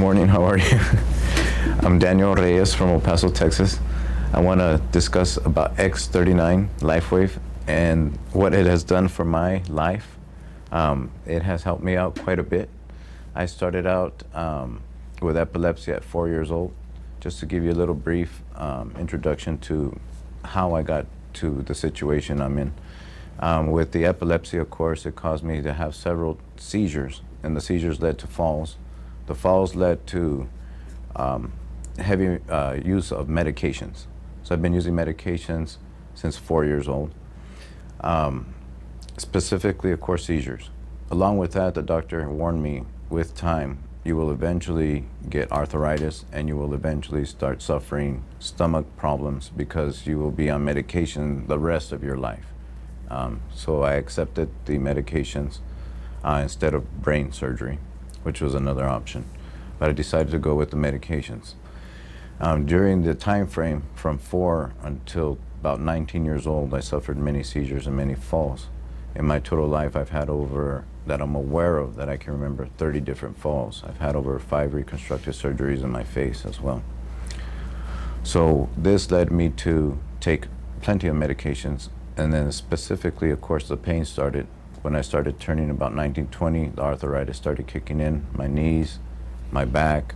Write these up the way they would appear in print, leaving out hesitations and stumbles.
morning, how are you? I'm Daniel Reyes from El Paso, Texas. I want to discuss about X-39 LifeWave and what it has done for my life. It has helped me out quite a bit. I started out with epilepsy at 4 years old. Just to give you a little brief introduction to how I got to the situation I'm in. With the epilepsy, of course, it caused me to have several seizures, and the seizures led to falls. The falls led to heavy use of medications. So I've been using medications since 4 years old. Specifically, of course, seizures. Along with that, the doctor warned me, with time, you will eventually get arthritis and you will eventually start suffering stomach problems because you will be on medication the rest of your life. So I accepted the medications instead of brain surgery, which was another option. But I decided to go with the medications. During the time frame from 4 until about 19 years old, I suffered many seizures and many falls. In my total life, I've had over, that I'm aware of, that I can remember, 30 different falls. I've had over 5 reconstructive surgeries in my face as well. So this led me to take plenty of medications, and then specifically, of course, the pain started. When I started turning about 19, 20, the arthritis started kicking in, my knees, my back,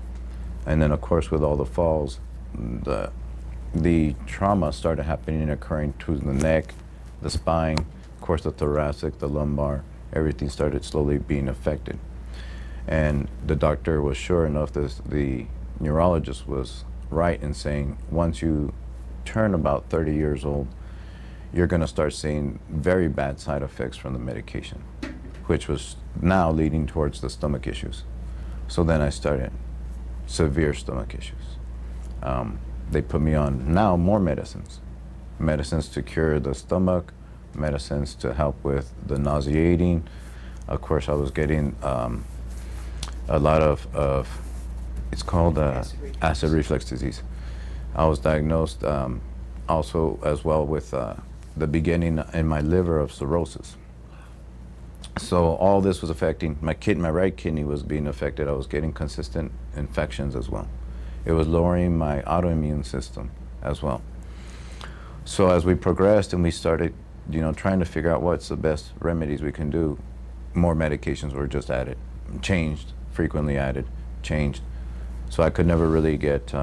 and then of course with all the falls, the trauma started happening and occurring to the neck, the spine, of course the thoracic, the lumbar, everything started slowly being affected. And the doctor was sure enough, the neurologist was right in saying, once you turn about 30 years old, you're gonna start seeing very bad side effects from the medication, which was now leading towards the stomach issues. So then I started severe stomach issues. They put me on now more medicines to cure the stomach, medicines to help with the nauseating. Of course, I was getting a lot of it's called acid reflux disease. I was diagnosed also as well with the beginning in my liver of cirrhosis. So all this was affecting my right kidney was being affected. I was getting consistent infections as well. It was lowering my autoimmune system as well. So as we progressed and we started, trying to figure out what's the best remedies we can do, more medications were just added, changed, frequently added, changed. So I could never really get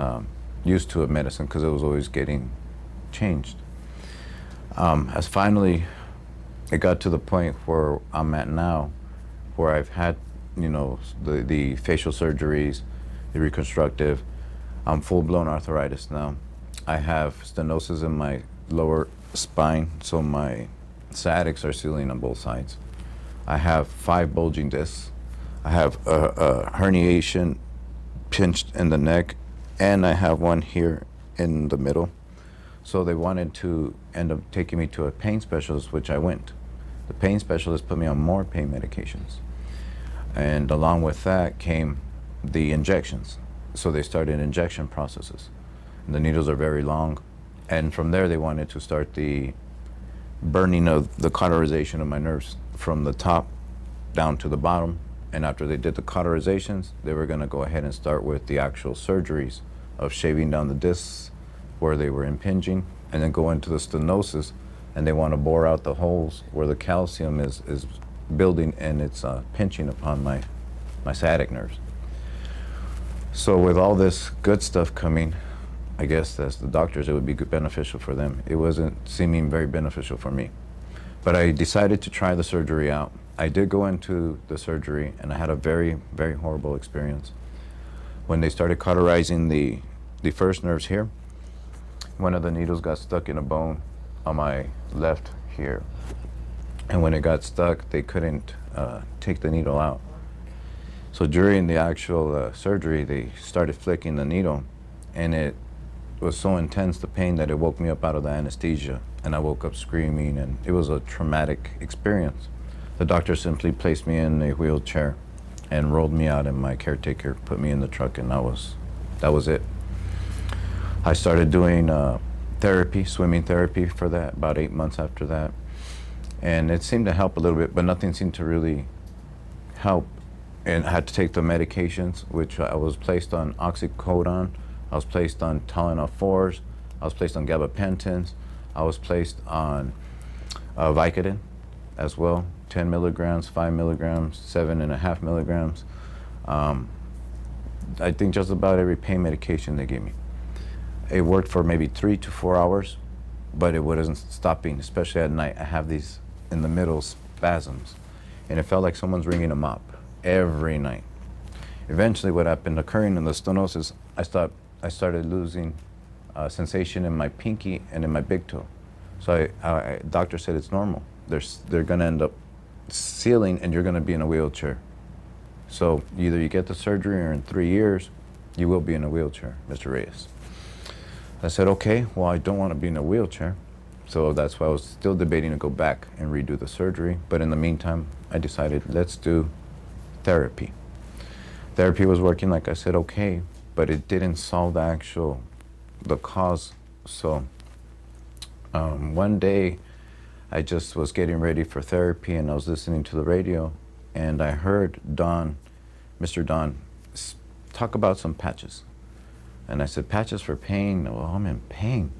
used to a medicine because it was always getting changed. As finally it got to the point where I'm at now, where I've had, the facial surgeries, the reconstructive, I'm full-blown arthritis now. I have stenosis in my lower spine, so my sciatics are sealing on both sides. I have 5 bulging discs. I have a herniation pinched in the neck, and I have one here in the middle. So they wanted to end up taking me to a pain specialist, which I went. The pain specialist put me on more pain medications. And along with that came the injections. So they started injection processes. And the needles are very long. And from there, they wanted to start the burning of the cauterization of my nerves from the top down to the bottom. And after they did the cauterizations, they were gonna go ahead and start with the actual surgeries of shaving down the discs where they were impinging, and then go into the stenosis, and they want to bore out the holes where the calcium is building and it's pinching upon my sciatic nerves. So with all this good stuff coming, I guess as the doctors, it would be beneficial for them. It wasn't seeming very beneficial for me. But I decided to try the surgery out. I did go into the surgery, and I had a very, very horrible experience. When they started cauterizing the first nerves here, one of the needles got stuck in a bone on my left here. And when it got stuck, they couldn't take the needle out. So during the actual surgery, they started flicking the needle, and it was so intense, the pain, that it woke me up out of the anesthesia, and I woke up screaming, and it was a traumatic experience. The doctor simply placed me in a wheelchair and rolled me out, and my caretaker put me in the truck, and that was it. I started doing therapy, swimming therapy for that, about 8 months after that. And it seemed to help a little bit, but nothing seemed to really help and I had to take the medications, which I was placed on oxycodone, I was placed on Tylenol 4s, I was placed on gabapentins, I was placed on Vicodin as well, 10 milligrams, 5 milligrams, 7.5 milligrams. I think just about every pain medication they gave me. It worked for maybe 3 to 4 hours, but it wasn't stopping, especially at night. I have these in the middle spasms, and it felt like someone's ringing a mop every night. Eventually, what happened occurring in the stenosis, I started losing sensation in my pinky and in my big toe. So doctor said it's normal. They're gonna end up sealing and you're gonna be in a wheelchair. So either you get the surgery or in 3 years, you will be in a wheelchair, Mr. Reyes. I said, okay, well, I don't want to be in a wheelchair. So that's why I was still debating to go back and redo the surgery. But in the meantime, I decided, let's do therapy. Therapy was working, like I said, okay, but it didn't solve the cause. So one day, I just was getting ready for therapy and I was listening to the radio and I heard Mr. Don, talk about some patches. And I said, patches for pain? Well, I'm in pain.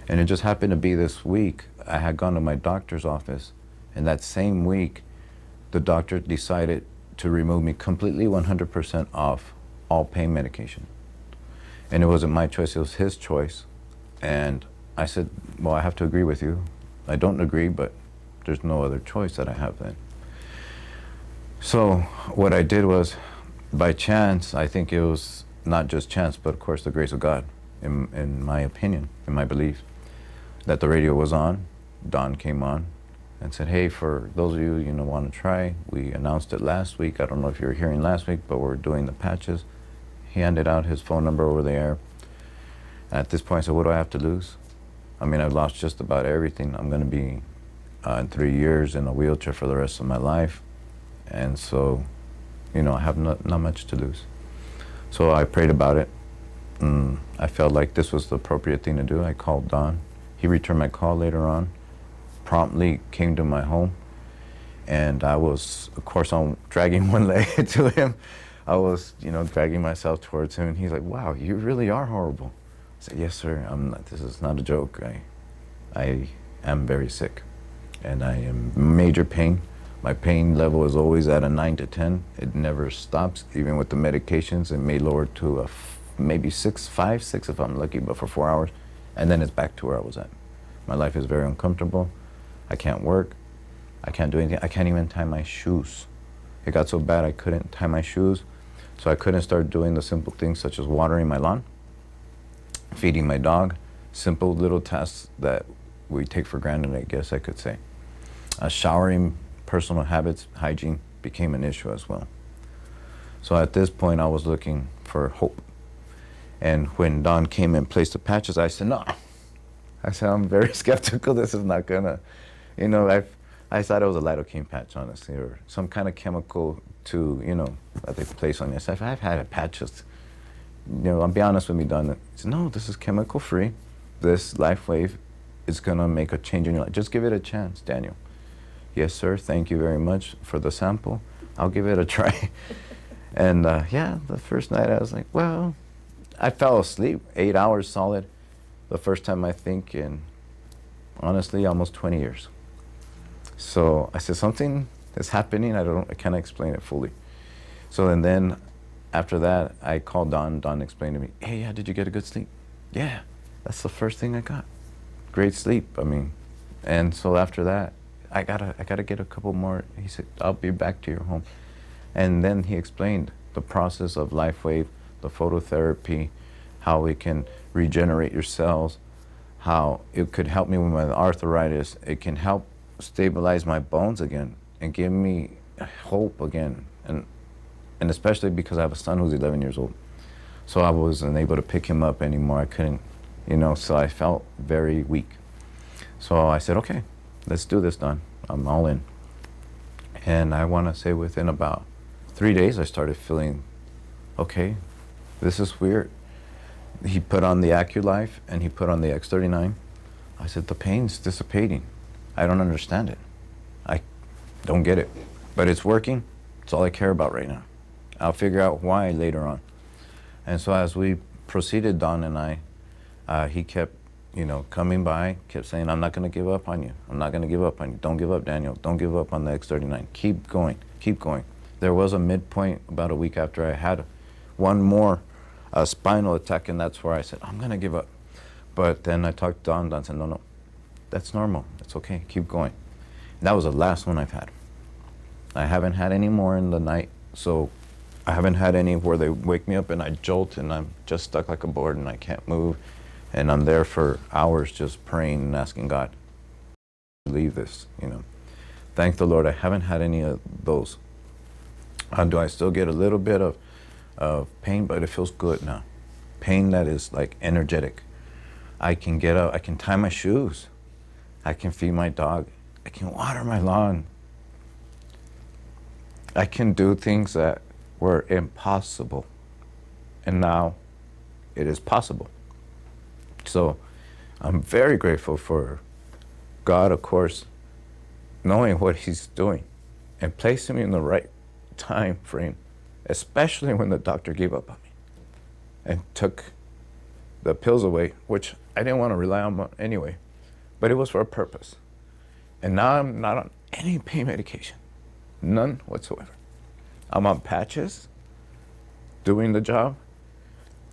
And it just happened to be this week, I had gone to my doctor's office, and that same week, the doctor decided to remove me completely 100% off all pain medication. And it wasn't my choice, it was his choice. And I said, well, I have to agree with you. I don't agree, but there's no other choice that I have then. So what I did was, by chance, I think it was not just chance, but of course the grace of God, in my opinion, in my belief, that the radio was on. Don came on and said, hey, for those of you want to try, we announced it last week. I don't know if you were hearing last week, but we're doing the patches. He handed out his phone number over the air. And at this point, I said, what do I have to lose? I mean, I've lost just about everything. I'm going to be in 3 years in a wheelchair for the rest of my life. And so, I have not much to lose. So I prayed about it. I felt like this was the appropriate thing to do. I called Don. He returned my call later on, promptly came to my home. And I was, of course, I'm dragging one leg to him. I was, dragging myself towards him. And he's like, wow, you really are horrible. I said, yes, sir. This is not a joke. I am very sick. And I am in major pain. My pain level is always at a 9 to 10. It never stops, even with the medications. It may lower to maybe 5, 6 if I'm lucky, but for 4 hours. And then it's back to where I was at. My life is very uncomfortable. I can't work. I can't do anything. I can't even tie my shoes. It got so bad I couldn't tie my shoes. So I couldn't start doing the simple things such as watering my lawn, feeding my dog, simple little tasks that we take for granted, I guess I could say. Showering, personal habits, hygiene became an issue as well. So at this point, I was looking for hope. And when Don came and placed the patches, I said, no. I said, I'm very skeptical. This is not gonna, I thought it was a lidocaine patch, honestly, or some kind of chemical that they place on you. So I've had patches. I'll be honest with me, Don. He said, no, this is chemical free. This LifeWave is gonna make a change in your life. Just give it a chance, Daniel. Yes, sir. Thank you very much for the sample. I'll give it a try. And the first night I was like, well, I fell asleep 8 hours solid. The first time I think in, honestly, almost 20 years. So I said, something is happening. I can't explain it fully. So and then after that, I called Don. Don explained to me, hey, yeah, did you get a good sleep? Yeah, that's the first thing I got. Great sleep. And so after that, I gotta get a couple more. He said, I'll be back to your home. And then he explained the process of LifeWave, the phototherapy, how it can regenerate your cells, how it could help me with my arthritis. It can help stabilize my bones again and give me hope again. And especially because I have a son who's 11 years old. So I wasn't able to pick him up anymore. I couldn't, so I felt very weak. So I said, okay, let's do this, Don. I'm all in. And I want to say within about 3 days, I started feeling, okay, this is weird. He put on the AccuLife and he put on the X-39. I said, the pain's dissipating. I don't understand it. I don't get it. But it's working. It's all I care about right now. I'll figure out why later on. And so as we proceeded, Don and I, he kept, coming by, kept saying, I'm not going to give up on you. I'm not going to give up on you. Don't give up, Daniel. Don't give up on the X-39. Keep going. Keep going. There was a midpoint about a week after I had one more spinal attack, and that's where I said, I'm going to give up. But then I talked to Don. Don said, no, that's normal. That's okay. Keep going. That was the last one I've had. I haven't had any more in the night, so I haven't had any where they wake me up and I jolt and I'm just stuck like a board and I can't move. And I'm there for hours just praying and asking God to leave this, Thank the Lord, I haven't had any of those. Do I still get a little bit of pain, but it feels good now. Pain that is like energetic. I can get up, I can tie my shoes. I can feed my dog. I can water my lawn. I can do things that were impossible. And now it is possible. So I'm very grateful for God, of course, knowing what he's doing and placing me in the right time frame, especially when the doctor gave up on me and took the pills away, which I didn't want to rely on anyway, but it was for a purpose. And now I'm not on any pain medication, none whatsoever. I'm on patches, doing the job.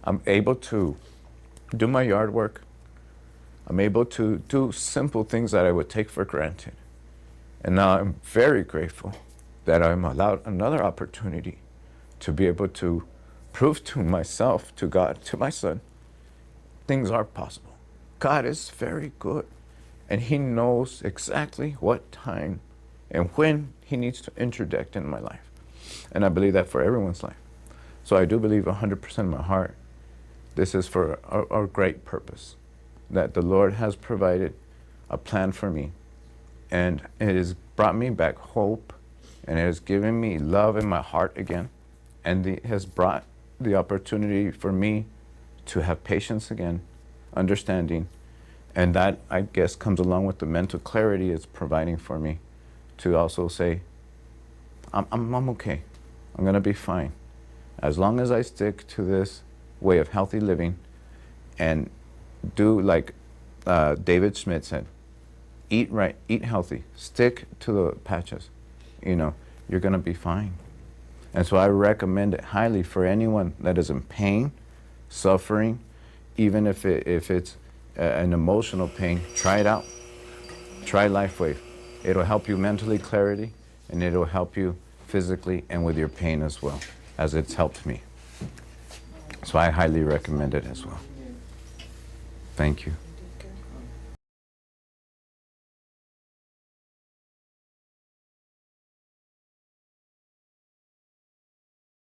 I'm able to do my yard work. I'm able to do simple things that I would take for granted. And now I'm very grateful that I'm allowed another opportunity to be able to prove to myself, to God, to my son, things are possible. God is very good, and he knows exactly what time and when he needs to interject in my life. And I believe that for everyone's life. So I do believe 100% in my heart, this is for a great purpose, that the Lord has provided a plan for me, and it has brought me back hope, and it has given me love in my heart again, and it has brought the opportunity for me to have patience again, understanding, and that, I guess, comes along with the mental clarity it's providing for me to also say, I'm okay. I'm going to be fine. As long as I stick to this way of healthy living and do like David Schmidt said, eat right, eat healthy, stick to the patches, you're going to be fine. And so I recommend it highly for anyone that is in pain, suffering, even if it's an emotional pain. Try it out. Try LifeWave. It'll help you mentally, clarity, and it'll help you physically and with your pain as well, as it's helped me. So I highly recommend it as well. Thank you.